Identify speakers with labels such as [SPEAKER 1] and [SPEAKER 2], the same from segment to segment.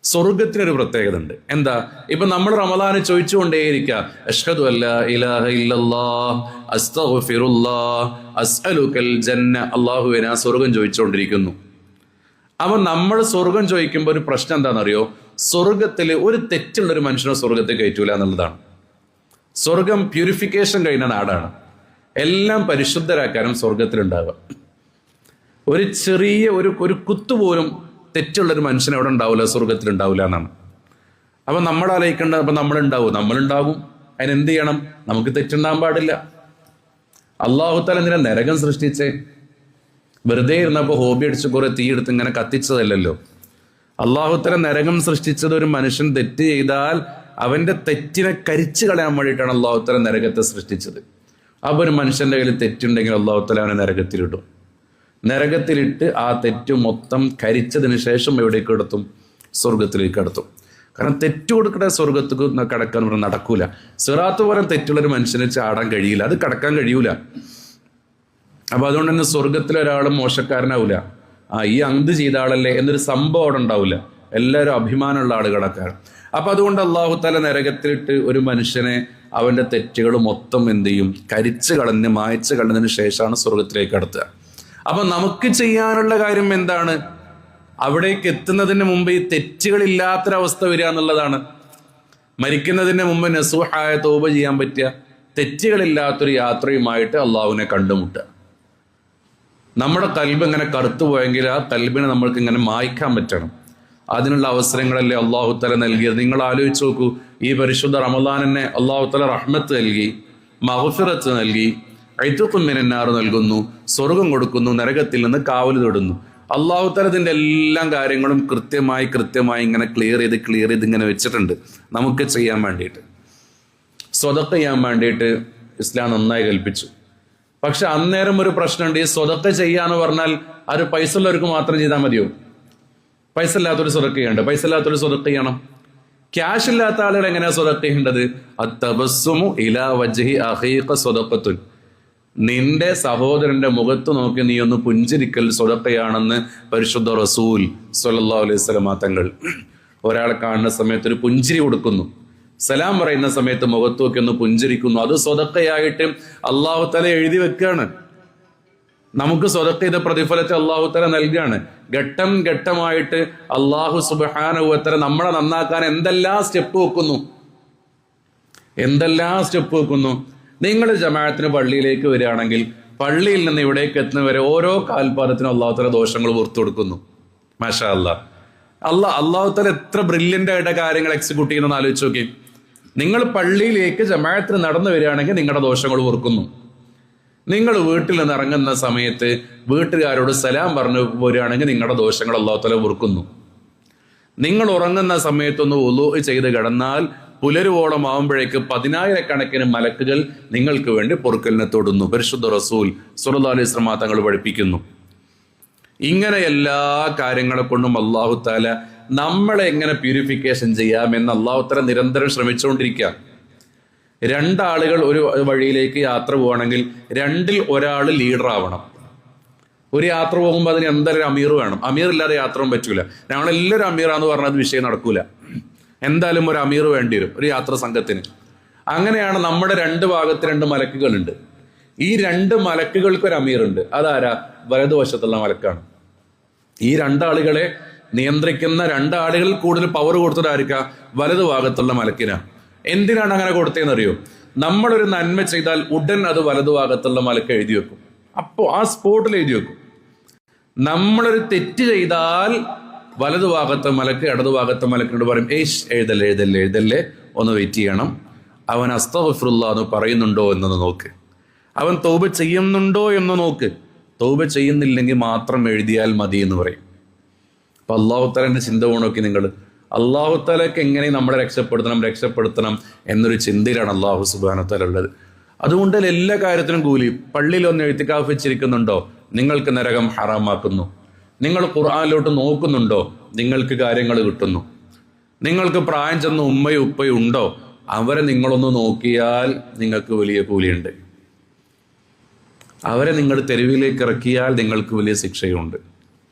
[SPEAKER 1] സ്വർഗത്തിനൊരു പ്രത്യേകത ഉണ്ട്. എന്താ? ഇപ്പൊ നമ്മൾ റമദാന് ചോദിച്ചുകൊണ്ടേയിരിക്കുക, അഷ്ഹദു അല്ലാ ഇലാഹ ഇല്ലല്ലാഹ് അസ്തഗ്ഫിറുല്ലാഹ് അസ്അലുകൽ ജന്ന. അല്ലാഹുവേ ഞാൻ സ്വർഗം ചോദിച്ചുകൊണ്ടിരിക്കുന്നു. അപ്പൊ നമ്മൾ സ്വർഗം ചോദിക്കുമ്പോൾ ഒരു പ്രശ്നം എന്താണെന്നറിയോ? സ്വർഗത്തിൽ ഒരു തെറ്റുള്ളൊരു മനുഷ്യനെ സ്വർഗത്തിൽ കയറ്റൂല എന്നുള്ളതാണ്. സ്വർഗം പ്യൂരിഫിക്കേഷൻ കഴിഞ്ഞ നാടാണ്. എല്ലാം പരിശുദ്ധരാക്കാനും സ്വർഗത്തിലുണ്ടാവുക. ഒരു ചെറിയ ഒരു കുത്തുപോലും തെറ്റുള്ളൊരു മനുഷ്യൻ അവിടെ ഉണ്ടാവില്ല, സ്വർഗത്തിൽ ഉണ്ടാവില്ല എന്നാണ്. അപ്പൊ നമ്മൾ ആലോചിക്കേണ്ടത്, അപ്പൊ നമ്മളുണ്ടാവും. അതിനെന്ത് ചെയ്യണം? നമുക്ക് തെറ്റുണ്ടാകാൻ പാടില്ല. അല്ലാഹു തആല എന്തിനാ നരകം സൃഷ്ടിച്ചേ? വെറുതെ ഇരുന്നപ്പോൾ ഹോബി അടിച്ച് കുറെ തീയെടുത്ത് ഇങ്ങനെ കത്തിച്ചതല്ലല്ലോ. അല്ലാഹു തആല നരകം സൃഷ്ടിച്ചത് ഒരു മനുഷ്യൻ തെറ്റ് ചെയ്താൽ അവന്റെ തെറ്റിനെ കരിച്ചു കളയാൻ വേണ്ടിയിട്ടാണ് അല്ലാഹു തആല നരകത്തെ സൃഷ്ടിച്ചത്. അപ്പൊ ഒരു മനുഷ്യന്റെ കയ്യിൽ തെറ്റുണ്ടെങ്കിൽ അല്ലാഹു തആല അവനെ നരകത്തിലിടും. നരകത്തിലിട്ട് ആ തെറ്റ് മൊത്തം കരിച്ചതിന് ശേഷം എവിടേക്ക് കടത്തും? സ്വർഗത്തിലേക്ക് കടത്തും. കാരണം തെറ്റ് കൊടുക്കട്ടെ സ്വർഗത്തേക്ക് കടക്കാൻ പറഞ്ഞാൽ നടക്കൂല. സിറാത്ത് പോലെ തെറ്റുള്ളൊരു മനുഷ്യന് ചാടാൻ കഴിയില്ല, അത് കടക്കാൻ കഴിയൂല. അപ്പൊ അതുകൊണ്ട് തന്നെ സ്വർഗത്തിലെ ഒരാളും മോശക്കാരനാവില്ല. ഈ അന്ത് ചെയ്ത ആളല്ലേ എന്നൊരു സംഭവം അവിടെ ഉണ്ടാവില്ല. എല്ലാവരും അഭിമാനമുള്ള ആളുകളൊക്കെ. അപ്പൊ അതുകൊണ്ട് അല്ലാഹു തആല നരകത്തിലിട്ട് ഒരു മനുഷ്യനെ അവന്റെ തെറ്റുകൾ മൊത്തം എന്ത് ചെയ്യും? കരിച്ചു കളഞ്ഞ് മായ്ച്ചു കളഞ്ഞതിന് ശേഷമാണ് സ്വർഗത്തിലേക്ക് കടത്തുക. അപ്പൊ നമുക്ക് ചെയ്യാനുള്ള കാര്യം എന്താണ്? അവിടേക്ക് എത്തുന്നതിന് മുമ്പ് ഈ തെറ്റുകളില്ലാത്തൊരവസ്ഥ വരിക എന്നുള്ളതാണ്. മരിക്കുന്നതിന് മുമ്പ് നസൂഹായ തൗബ ചെയ്യാൻ പറ്റിയ തെറ്റുകളില്ലാത്തൊരു യാത്രയുമായിട്ട് അള്ളാഹുവിനെ കണ്ടുമുട്ടുക. നമ്മുടെ കൽബ് ഇങ്ങനെ കറുത്തു പോയെങ്കിൽ ആ കൽബിനെ നമ്മൾക്ക് ഇങ്ങനെ മായ്ക്കാൻ പറ്റണം. അതിനുള്ള അവസരങ്ങളല്ലേ അള്ളാഹു തആല നൽകിയത്. നിങ്ങൾ ആലോചിച്ച് നോക്കൂ, ഈ പരിശുദ്ധ റമദാനിനെ അള്ളാഹു തആല റഹ്മത്ത് നൽകി, മഗ്ഫിറത്ത് നൽകി, ഇത്ഖും മിനന്നാർ നൽകുന്നു, സ്വർഗം കൊടുക്കുന്നു, നരകത്തിൽ നിന്ന് കാവൽ തൊടുന്നു. അള്ളാഹു തആല ഇതിന്റെ എല്ലാ കാര്യങ്ങളും കൃത്യമായി ഇങ്ങനെ ക്ലിയർ ചെയ്ത് ഇങ്ങനെ വെച്ചിട്ടുണ്ട് നമുക്ക് ചെയ്യാൻ വേണ്ടിയിട്ട്. സ്വതക്ക ചെയ്യാൻ വേണ്ടിയിട്ട് ഇസ്ലാം നന്നായി കൽപ്പിച്ചു. പക്ഷെ അന്നേരം ഒരു പ്രശ്നമുണ്ട്. ഈ സ്വതക്ക ചെയ്യാന്ന് പറഞ്ഞാൽ അത് പൈസ ഉള്ളവർക്ക് മാത്രം ചെയ്താൽ മതിയോ? പൈസ ഇല്ലാത്തൊരു സ്വതക്ക ചെയ്യണ്ട. പൈസ ഇല്ലാത്തൊരു സ്വതക്ക ചെയ്യണം. ക്യാഷ് ഇല്ലാത്ത ആളുകൾ എങ്ങനെയാ സ്വതക്ക ചെയ്യേണ്ടത്? അത്തബസ്സുമു ഇലാ വജ്ഹി അഖീഖ സ്വതഖത്തുൻ. നിന്റെ സഹോദരന്റെ മുഖത്ത് നോക്കി നീ ഒന്ന് പുഞ്ചിരിക്കൽ സ്വതക്കയാണെന്ന് പരിശുദ്ധ റസൂൽ സ്വല്ലല്ലാഹു അലൈഹി വസല്ലം തങ്ങൾ. ഒരാളെ കാണുന്ന സമയത്ത് ഒരു പുഞ്ചിരി കൊടുക്കുന്നു, സലാം പറയുന്ന സമയത്ത് മുഖത്ത് നോക്കി ഒന്ന് പുഞ്ചിരിക്കുന്നു. അത് സ്വതക്കയായിട്ട് അല്ലാഹു തആല എഴുതി വെക്കുകയാണ്. നമുക്ക് സ്വതക്ക ചെയ്ത പ്രതിഫലത്തെ അല്ലാഹു തആല നൽകുകയാണ്. ഘട്ടം ഘട്ടമായിട്ട് അല്ലാഹു സുബ്ഹാനഹു വ തആല നമ്മളെ നന്നാക്കാൻ എന്തെല്ലാം സ്റ്റെപ്പ് വെക്കുന്നു. നിങ്ങൾ ജമാഅത്തിന് പള്ളിയിലേക്ക് വരികയാണെങ്കിൽ പള്ളിയിൽ നിന്ന് ഇവിടേക്ക് എത്തുന്നവരെ ഓരോ കാൽപാദത്തിനും അല്ലാഹു തആല ദോഷങ്ങൾ പുറത്തു കൊടുക്കുന്നു. മാഷാ അല്ലാഹ്. അല്ലാഹു തആല എത്ര ബ്രില്യൻ്റ് ആയിട്ട് കാര്യങ്ങൾ എക്സിക്യൂട്ട് ചെയ്യുന്നതെന്ന് ആലോചിച്ച് നോക്കി. നിങ്ങൾ പള്ളിയിലേക്ക് ജമാഅത്തിന് നടന്നു വരികയാണെങ്കിൽ നിങ്ങളുടെ ദോഷങ്ങൾ പൊറുക്കുന്നു. നിങ്ങൾ വീട്ടിൽ നിന്ന് ഇറങ്ങുന്ന സമയത്ത് വീട്ടുകാരോട് സലാം പറഞ്ഞു പോരുകയാണെങ്കിൽ നിങ്ങളുടെ ദോഷങ്ങൾ അല്ലാഹു തആല പൊറുക്കുന്നു. നിങ്ങൾ ഉറങ്ങുന്ന സമയത്തൊന്ന് വുളൂ ചെയ്ത് കിടന്നാൽ പുലരുവോളം ആവുമ്പോഴേക്ക് 10,000 മലക്കുകൾ നിങ്ങൾക്ക് വേണ്ടി പൊറുക്കലിനെ തൊടുന്നു. പരിശുദ്ധ റസൂൽ സ്വല്ലല്ലാഹു അലൈഹി വസല്ലം തങ്ങൾ പഠിപ്പിക്കുന്നു. ഇങ്ങനെ എല്ലാ കാര്യങ്ങളെ കൊണ്ടും അല്ലാഹു തആല നമ്മളെ എങ്ങനെ പ്യൂരിഫിക്കേഷൻ ചെയ്യാമെന്ന് അല്ലാഹു തആല നിരന്തരം ശ്രമിച്ചുകൊണ്ടിരിക്കുക. രണ്ടാളുകൾ ഒരു വഴിയിലേക്ക് യാത്ര പോകണമെങ്കിൽ രണ്ടിൽ ഒരാൾ ലീഡർ ആവണം. ഒരു യാത്ര പോകുമ്പോൾ അതിന് എന്തായാലും അമീർ വേണം. അമീർ ഇല്ലാതെ യാത്ര പറ്റൂല. ഞങ്ങളെല്ലാവരും അമീറാന്ന് പറഞ്ഞത് വിഷയം നടക്കൂല. എന്തായാലും ഒരു അമീർ വേണ്ടി വരും ഒരു യാത്ര സംഘത്തിന്. അങ്ങനെയാണ് നമ്മുടെ രണ്ട് ഭാഗത്ത് 2 മലക്കുകളുണ്ട്. ഈ 2 മലക്കുകൾക്ക് ഒരു അമീറുണ്ട്. അതാരാ? വലതുവശത്തുള്ള മലക്കാണ്. ഈ 2 ആളുകളെ നിയന്ത്രിക്കുന്ന 2 ആളുകളിൽ കൂടുതൽ പവർ കൊടുത്തതായിരിക്കാം വലതുഭാഗത്തുള്ള മലക്കിനാണ്. എന്തിനാണ് അങ്ങനെ കൊടുത്തതെന്നറിയോ? നമ്മളൊരു നന്മ ചെയ്താൽ ഉടൻ അത് വലതുഭാഗത്തുള്ള മലക്ക് എഴുതി വെക്കും. അപ്പോൾ ആ സ്പോട്ടിൽ എഴുതി വെക്കും. നമ്മളൊരു തെറ്റ് ചെയ്താൽ വലതുഭാഗത്തെ മലക്ക് ഇടതുഭാഗത്തെ മലക്കിനോട് പറയും, എഴുതല്ലേ, ഒന്ന് വെയിറ്റ് ചെയ്യണം. അവൻ അസ്തഗ്ഫിറുല്ലാഹ് എന്ന് പറയുന്നുണ്ടോ എന്നൊന്ന് നോക്ക്. അവൻ തൗബ ചെയ്യുന്നുണ്ടോ എന്ന് നോക്ക്. തൗബ ചെയ്യുന്നില്ലെങ്കിൽ മാത്രം എഴുതിയാൽ മതി എന്ന് പറയും. അപ്പൊ അല്ലാഹു തആലയുടെ ചിന്ത നോക്കി നിങ്ങൾ. അല്ലാഹു തആലക്ക് എങ്ങനെ നമ്മളെ രക്ഷപ്പെടുത്തണം എന്നൊരു ചിന്തയിലാണ് അല്ലാഹു സുബ്ഹാനഹു തആല ഉള്ളത്. അതുകൊണ്ട് എല്ലാ കാര്യത്തിനും കൂലി. പള്ളിയിൽ ഒന്ന് ഇഅ്തികാഫ് വെച്ചിരിക്കുന്നുണ്ടോ? നിങ്ങൾക്ക് നരകം ഹറാമാക്കുന്നു. നിങ്ങൾ ഖുർആനിലോട്ട് നോക്കുന്നുണ്ടോ? നിങ്ങൾക്ക് കാര്യങ്ങൾ കിട്ടുന്നു. നിങ്ങൾക്ക് പ്രായം ചെന്ന ഉമ്മയും ഉപ്പയും ഉണ്ടോ? അവരെ നിങ്ങളൊന്ന് നോക്കിയാൽ നിങ്ങൾക്ക് വലിയ കൂലിയുണ്ട്. അവരെ നിങ്ങൾ തെരുവിലേക്ക് ഇറക്കിയാൽ നിങ്ങൾക്ക് വലിയ ശിക്ഷയുണ്ട്.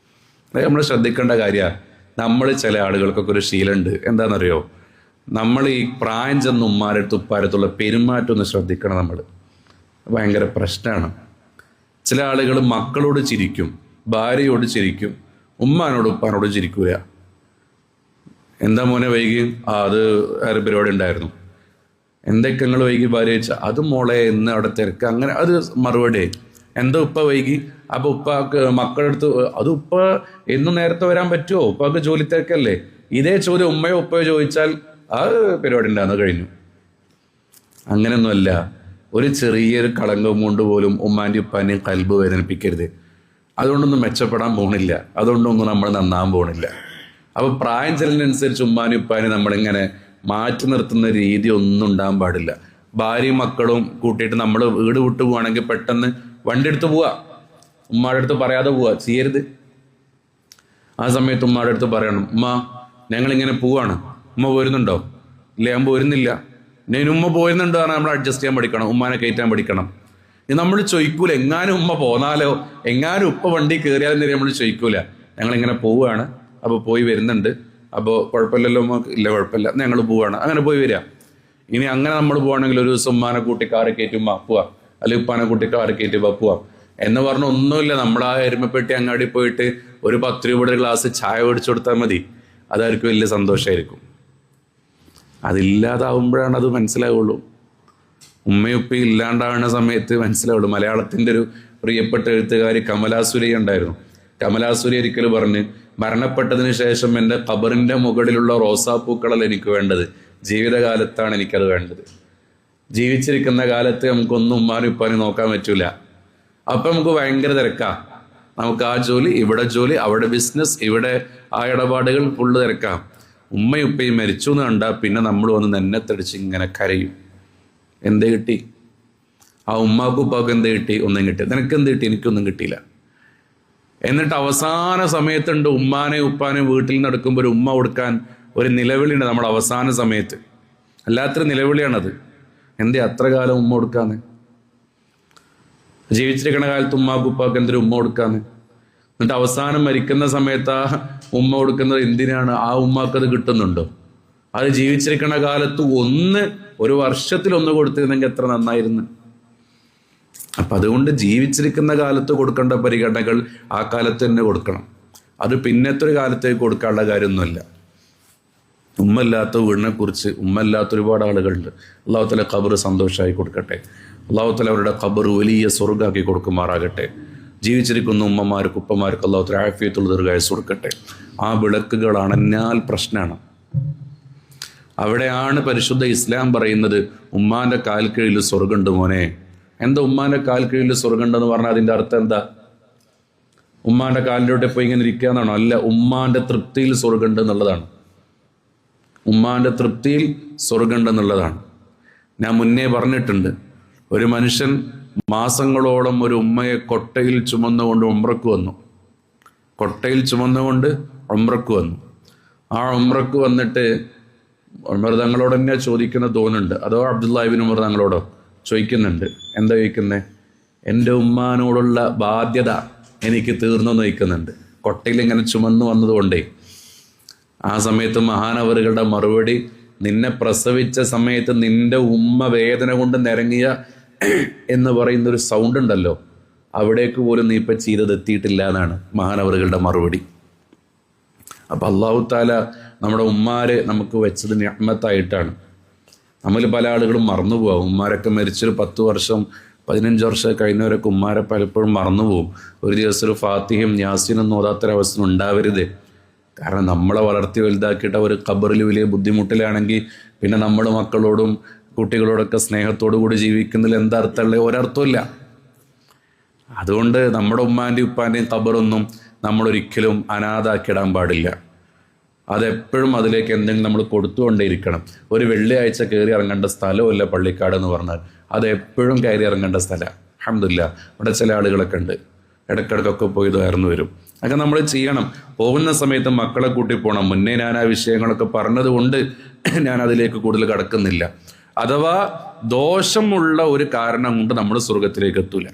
[SPEAKER 1] നമ്മൾ ശ്രദ്ധിക്കേണ്ട കാര്യമാണ്. നമ്മൾ ചില ആളുകൾക്കൊക്കെ ഒരു ശീലമുണ്ട്. എന്താണെന്നറിയോ? നമ്മൾ ഈ പ്രായം ചെന്ന ഉമ്മാരടുത്ത് ഉപ്പാരത്തുള്ള പെരുമാറ്റം ഒന്ന് ശ്രദ്ധിക്കണം. നമ്മൾ ഭയങ്കര പ്രശ്നമാണ്. ചില ആളുകൾ മക്കളോട് ചിരിക്കും, ഭാര്യയോട് ചിരിക്കും, ഉമ്മാനോട് ഉപ്പാനോട് ചിരിക്കൂല. എന്താ മോനെ വൈകി? അത് വേറെ പരിപാടി ഉണ്ടായിരുന്നു. എന്തൊക്കെ നിങ്ങൾ വൈകി ഭാര്യ ചോദിച്ചാൽ അത് മോളെ എന്ന് അവിടെ തിരക്ക്, അങ്ങനെ അത് മറുപടി. എന്താ ഉപ്പ വൈകി? അപ്പൊ ഉപ്പാക്ക് മക്കളെടുത്ത് അത് ഉപ്പ എന്നും നേരത്തെ വരാൻ പറ്റുമോ? ഉപ്പാക്ക് ജോലി തിരക്കല്ലേ? ഇതേ ചോദ്യം ഉമ്മയോ ഉപ്പയോ ചോദിച്ചാൽ അത് പരിപാടി ഉണ്ടാകുന്ന കഴിഞ്ഞു. അങ്ങനെയൊന്നുമല്ല. ഒരു ചെറിയൊരു കളങ്കം കൊണ്ട് പോലും ഉമ്മാൻ്റെ ഉപ്പാൻ്റെയും കൽബ് വേദനിപ്പിക്കരുത്. അതുകൊണ്ടൊന്നും മെച്ചപ്പെടാൻ പോകണില്ല, അതുകൊണ്ടൊന്നും നമ്മൾ നന്നാൻ പോകണില്ല. അപ്പൊ പ്രായം ചെല്ലിനനുസരിച്ച് ഉമ്മാനും ഉപ്പാനും നമ്മളിങ്ങനെ മാറ്റി നിർത്തുന്ന രീതി ഒന്നും ഉണ്ടാകാൻ പാടില്ല. ഭാര്യയും മക്കളും കൂട്ടിയിട്ട് നമ്മൾ വീട് വിട്ടു പോവുകയാണെങ്കിൽ പെട്ടെന്ന് വണ്ടി എടുത്ത് പോവുക, ഉമ്മാടെ അടുത്ത് പറയാതെ പോവുക ചെയ്യരുത്. ആ സമയത്ത് ഉമ്മാടെ അടുത്ത് പറയണം, ഉമ്മ ഞങ്ങളിങ്ങനെ പോവാണ്, ഉമ്മ പോരുന്നുണ്ടോ? ഇല്ല ഞാൻ പോരുന്നില്ല. ഞാൻ ഉമ്മ പോരുന്നുണ്ടോ പറഞ്ഞാൽ നമ്മൾ അഡ്ജസ്റ്റ് ചെയ്യാൻ പഠിക്കണം, ഉമ്മാനെ കയറ്റാൻ പഠിക്കണം. ഇത് നമ്മൾ ചോദിക്കൂല. എങ്ങാനും ഉമ്മ പോന്നാലോ, എങ്ങാനും ഉപ്പ വണ്ടി കയറിയാലും നേരെ നമ്മൾ ചോദിക്കൂല. ഞങ്ങളിങ്ങനെ പോവുകയാണ്, അപ്പോൾ പോയി വരുന്നുണ്ട്, അപ്പോൾ കുഴപ്പമില്ലല്ലോ ഉമ്മ? ഇല്ല കുഴപ്പമില്ല, ഞങ്ങൾ പോവുകയാണ്. അങ്ങനെ പോയി വരിക. ഇനി അങ്ങനെ നമ്മൾ പോവുകയാണെങ്കിൽ ഒരു ദിവസം ഉമ്മാനെ കൂട്ടി കാറ് കയറ്റും പോവാം, അല്ലെങ്കിൽ ഉപ്പാനെ കൂട്ടി കാറ് കയറ്റി പോവാം എന്ന് പറഞ്ഞ ഒന്നുമില്ല. നമ്മൾ ആ എരുമപ്പെട്ടി അങ്ങാടി പോയിട്ട് ഒരു 10 രൂപയുടെ ഗ്ലാസ് ചായ മേടിച്ചു കൊടുത്താൽ മതി. അതായിരിക്കും വലിയ സന്തോഷമായിരിക്കും. അതില്ലാതാവുമ്പോഴാണ് അത് മനസ്സിലാവുള്ളൂ. ഉമ്മയും ഉപ്പയും ഇല്ലാണ്ടാവുന്ന സമയത്ത് മനസ്സിലാവുള്ളൂ. മലയാളത്തിൻ്റെ ഒരു പ്രിയപ്പെട്ട എഴുത്തുകാരി കമലാസുരി ഉണ്ടായിരുന്നു. കമലാസുരി ഒരിക്കൽ പറഞ്ഞ്, മരണപ്പെട്ടതിന് ശേഷം എൻ്റെ ഖബറിൻ്റെ മുകളിലുള്ള റോസാപ്പൂക്കളല്ല എനിക്ക് വേണ്ടത്, ജീവിതകാലത്താണ് എനിക്കത് വേണ്ടത്. ജീവിച്ചിരിക്കുന്ന കാലത്ത് നമുക്കൊന്നും ഉമ്മാനും ഉപ്പാനും നോക്കാൻ പറ്റൂല. അപ്പം നമുക്ക് ഭയങ്കര തിരക്കാ. നമുക്ക് ആ ജോലി, ഇവിടെ ജോലി, അവിടെ ബിസിനസ്, ഇവിടെ ആ ഇടപാടുകൾ ഫുള്ള് തിരക്കാം. ഉമ്മയും ഉപ്പയും മരിച്ചു എന്ന് കണ്ടാൽ പിന്നെ നമ്മൾ വന്ന് നെന്നത്തടിച്ച് ഇങ്ങനെ കരയും. എന്ത് കിട്ടി? ആ ഉമ്മാക്കും ഉപ്പാക്കും എന്ത് കിട്ടി? ഒന്നും കിട്ടി. നിനക്ക് എന്ത് കിട്ടി? എനിക്കൊന്നും കിട്ടിയില്ല. എന്നിട്ട് അവസാന സമയത്തുണ്ട് ഉമ്മാനെ ഉപ്പാനെ വീട്ടിൽ നിന്ന് എടുക്കുമ്പോൾ ഒരു ഉമ്മ കൊടുക്കാൻ ഒരു നിലവിളിയുണ്ട് നമ്മുടെ അവസാന സമയത്ത്. അല്ലാത്തൊരു നിലവിളിയാണത്. എന്തേ അത്ര കാലം ഉമ്മ കൊടുക്കാന്ന്? ജീവിച്ചിരിക്കുന്ന കാലത്ത് ഉമ്മാക്കും ഉപ്പാക്കും എന്തൊരു ഉമ്മ കൊടുക്കാന്ന്? എന്നിട്ട് അവസാനം മരിക്കുന്ന സമയത്ത് ആ ഉമ്മ കൊടുക്കുന്നത് എന്തിനാണ്? ആ ഉമ്മാക്ക് അത് കിട്ടുന്നുണ്ടോ? അത് ജീവിച്ചിരിക്കുന്ന കാലത്ത് ഒരു വർഷത്തിലൊന്ന് കൊടുത്തിരുന്നെങ്കിൽ എത്ര നന്നായിരുന്നു. അപ്പം അതുകൊണ്ട് ജീവിച്ചിരിക്കുന്ന കാലത്ത് കൊടുക്കേണ്ട പരിഗണനകൾ ആ കാലത്ത് തന്നെ കൊടുക്കണം. അത് പിന്നത്തെ ഒരു കാലത്തേക്ക് കൊടുക്കാനുള്ള കാര്യമൊന്നുമല്ല. ഉമ്മല്ലാത്ത വീടിനെ കുറിച്ച് ഉമ്മല്ലാത്ത ഒരുപാട് ആളുകളുണ്ട്. അള്ളാഹു തആല ഖബർ സന്തോഷമായി കൊടുക്കട്ടെ. അള്ളാഹു തആല അവരുടെ ഖബർ വലിയ സ്വർഗ്ഗമാക്കി കൊടുക്കുമാറാകട്ടെ. ജീവിച്ചിരിക്കുന്ന ഉമ്മമാർക്ക് ഉപ്പമാർക്ക് അള്ളാഹു തആല ആഫിയത്തുള്ള ദീർഘായുസ്സ് കൊടുക്കട്ടെ. ആ വിളക്കുകൾ അണഞ്ഞാൽ പ്രശ്നമാണ്. അവിടെയാണ് പരിശുദ്ധ ഇസ്ലാം പറയുന്നത് ഉമ്മാന്റെ കാൽ കീഴിൽ സ്വർഗ്ഗമുണ്ട് മോനെ. എന്താ ഉമ്മാന്റെ കാൽ കീഴിൽ സ്വർഗ്ഗമുണ്ടെന്ന് പറഞ്ഞാൽ അതിൻ്റെ അർത്ഥം എന്താ? ഉമ്മാന്റെ കാലിലോട്ട് പോയി ഇങ്ങനെ ഇരിക്കുക എന്നാണോ? അല്ല, ഉമ്മാന്റെ തൃപ്തിയിൽ സ്വർഗ്ഗമുണ്ട് എന്നുള്ളതാണ്. ഉമ്മാന്റെ തൃപ്തിയിൽ സ്വർഗ്ഗമുണ്ട് എന്നുള്ളതാണ്. ഞാൻ മുന്നേ പറഞ്ഞിട്ടുണ്ട്, ഒരു മനുഷ്യൻ മാസങ്ങളോളം ഒരു ഉമ്മയെ കൊട്ടയിൽ ചുമന്നുകൊണ്ട് ഉംറക്ക് വന്നു. കൊട്ടയിൽ ചുമന്നുകൊണ്ട് ഉംറക്ക് വന്നു. ആ ഉംറക്ക് വന്നിട്ട് ഉമർ തങ്ങളോട് തന്നെ ചോദിക്കുന്ന തോന്നുന്നുണ്ട്, അതോ അബ്ദുല്ലാഹി ഇബ്നു ഉമർ തങ്ങളോടോ ചോദിക്കുന്നുണ്ട്. എന്താ ചോദിക്കുന്നത്? എൻ്റെ ഉമ്മാനോടുള്ള ബാധ്യത എനിക്ക് തീർന്നെന്ന് ചോദിക്കുന്നുണ്ട്. കൊട്ടയിൽ ഇങ്ങനെ ചുമന്നു വന്നതുകൊണ്ടേ. ആ സമയത്ത് മഹാനവറുകളുടെ മറുപടി, നിന്നെ പ്രസവിച്ച സമയത്ത് നിന്റെ ഉമ്മ വേദന കൊണ്ട് നിരങ്ങിയ എന്ന് പറയുന്നൊരു സൗണ്ട് ഉണ്ടല്ലോ, അവിടേക്ക് പോലും നീ ഇപ്പം ചെയ്തെത്തിയിട്ടില്ല എന്നാണ് മഹാനവറുകളുടെ മറുപടി. അപ്പം അള്ളാഹു തആല നമ്മുടെ ഉമ്മാരെ നമുക്ക് വെച്ചത് നിഅ്മത്തായിട്ടാണ്. നമ്മൾ പല ആളുകളും മറന്നു പോകാം. ഉമ്മാരൊക്കെ മരിച്ചൊരു 10 വർഷം 15 വർഷം കഴിഞ്ഞവരൊക്കെ ഉമ്മാരെ പലപ്പോഴും മറന്നു പോകും. ഒരു ദിവസം ഒരു ഫാത്തിഹയും യാസീനും ഓതാത്തൊരവസ്ഥ ഉണ്ടാവരുത്. കാരണം നമ്മളെ വളർത്തി വലുതാക്കിയിട്ട് അവർ ഖബറിൽ വലിയ ബുദ്ധിമുട്ടിലാണെങ്കിൽ പിന്നെ നമ്മൾ മക്കളോടും കുട്ടികളോടൊക്കെ സ്നേഹത്തോടു കൂടി ജീവിക്കുന്നതിൽ എന്താ അർത്ഥമുള്ളത്? ഒരർത്ഥമില്ല. അതുകൊണ്ട് നമ്മുടെ ഉമ്മാൻ്റെയും ഉപ്പാൻ്റെയും ഖബറൊന്നും നമ്മളൊരിക്കലും അനാഥാക്കിയിടാൻ പാടില്ല. അതെപ്പോഴും അതിലേക്ക് എന്തെങ്കിലും നമ്മൾ കൊടുത്തുകൊണ്ടേയിരിക്കണം. ഒരു വെള്ളിയാഴ്ച കയറി ഇറങ്ങേണ്ട സ്ഥലമല്ല പള്ളിക്കാട് എന്ന് പറഞ്ഞാൽ, അതെപ്പോഴും കയറി ഇറങ്ങേണ്ട സ്ഥലമാണ്. അൽഹംദുലില്ലാ ഇവിടെ ചില ആളുകളൊക്കെ ഉണ്ട്, ഇടയ്ക്കിടയ്ക്കൊക്കെ പോയി ഉയർന്നു വരും. അതൊക്കെ നമ്മൾ ചെയ്യണം. പോകുന്ന സമയത്ത് മക്കളെ കൂട്ടി പോകണം. മുന്നേ ഞാൻ ആ വിഷയങ്ങളൊക്കെ പറഞ്ഞതുകൊണ്ട് ഞാൻ അതിലേക്ക് കൂടുതൽ കടക്കുന്നില്ല. അഥവാ ദോഷമുള്ള ഒരു കാരണം കൊണ്ട് നമ്മൾ സ്വർഗത്തിലേക്ക് എത്തൂല.